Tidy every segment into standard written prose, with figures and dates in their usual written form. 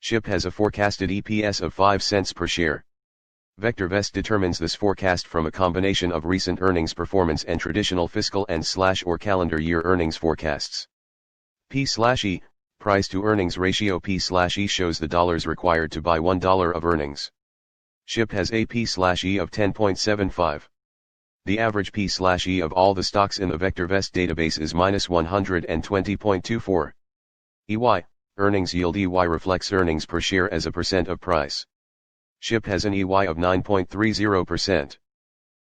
SHIP has a forecasted EPS of 5 cents per share. VectorVest determines this forecast from a combination of recent earnings performance and traditional fiscal and/or calendar year earnings forecasts. P/E, price to earnings ratio. P/E shows the dollars required to buy $1 of earnings. SHIP has a P/E of 10.75. The average P/E of all the stocks in the VectorVest database is -120.24. EY, earnings yield. EY reflects earnings per share as a percent of price. SHIP has an EY of 9.30%.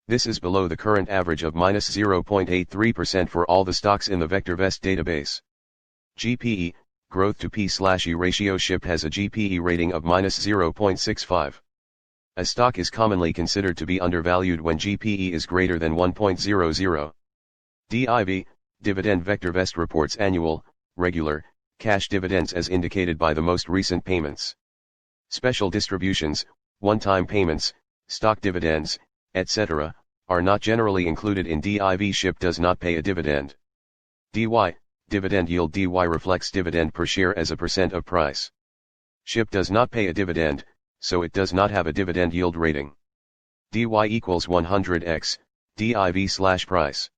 This is below the current average of -0.83% for all the stocks in the VectorVest database. GPE, growth to P/E ratio. SHIP has a GPE rating of -0.65. A stock is commonly considered to be undervalued when GPE is greater than 1.00. DIV, dividend. VectorVest reports annual, regular, cash dividends as indicated by the most recent payments. Special distributions, one-time payments, stock dividends, etc., are not generally included in DIV. SHIP does not pay a dividend. DY, dividend yield. DY reflects dividend per share as a percent of price. SHIP does not pay a dividend, so it does not have a dividend yield rating. DY equals 100x, DIV/price.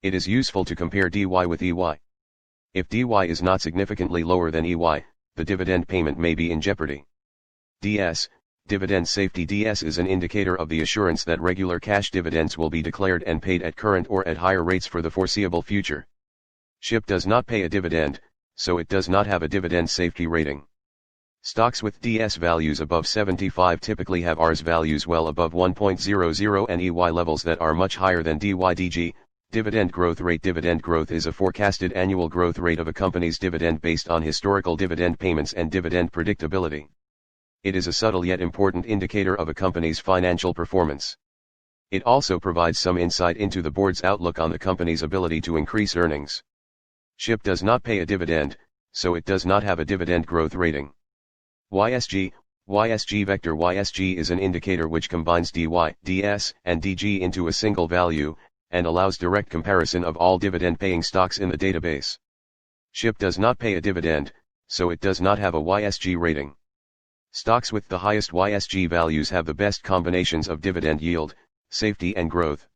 It is useful to compare DY with EY. If DY is not significantly lower than EY, the dividend payment may be in jeopardy. DS, dividend safety. DS is an indicator of the assurance that regular cash dividends will be declared and paid at current or at higher rates for the foreseeable future. SHIP does not pay a dividend, so it does not have a dividend safety rating. Stocks with DS values above 75 typically have RS values well above 1.00 and EY levels that are much higher than DYDG. Dividend growth rate. Dividend growth is a forecasted annual growth rate of a company's dividend based on historical dividend payments and dividend predictability. It is a subtle yet important indicator of a company's financial performance. It also provides some insight into the board's outlook on the company's ability to increase earnings. SHIP does not pay a dividend, so it does not have a dividend growth rating. YSG, YSG vector. YSG is an indicator which combines DY, DS, and DG into a single value, and allows direct comparison of all dividend-paying stocks in the database. SHIP does not pay a dividend, so it does not have a YSG rating. Stocks with the highest YSG values have the best combinations of dividend yield, safety and growth.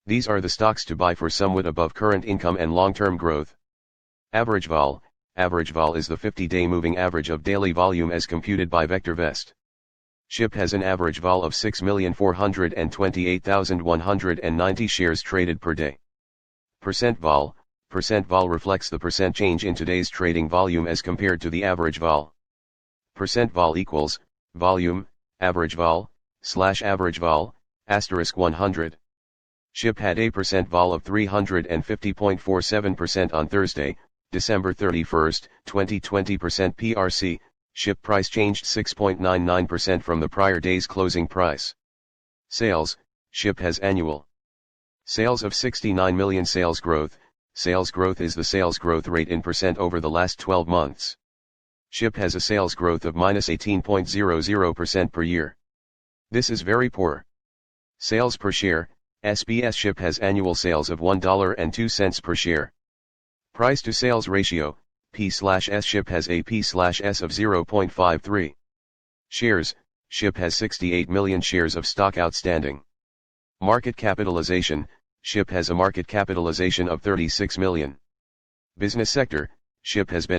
These are the stocks to buy for somewhat above current income and long-term growth. Average vol. Average vol is the 50-day moving average of daily volume as computed by VectorVest. SHIP has an average vol of 6,428,190 shares traded per day. Percent vol. Percent vol reflects the percent change in today's trading volume as compared to the average vol. Percent vol equals, volume, average vol, /average vol, *100. SHIP had a percent vol of 350.47% on Thursday, December 31, 2020. PRC, SHIP price changed 6.99% from the prior day's closing price. Sales, SHIP has annual sales of 69 million. Sales growth is the sales growth rate in percent over the last 12 months. SHIP has a sales growth of -18.00% per year. This is very poor. Sales per share, SBS. SHIP has annual sales of $1.02 per share. Price to sales ratio, P/S. SHIP has a P/S of 0.53. Shares, SHIP has 68 million shares of stock outstanding. Market capitalization, SHIP has a market capitalization of 36 million. Business sector, SHIP has been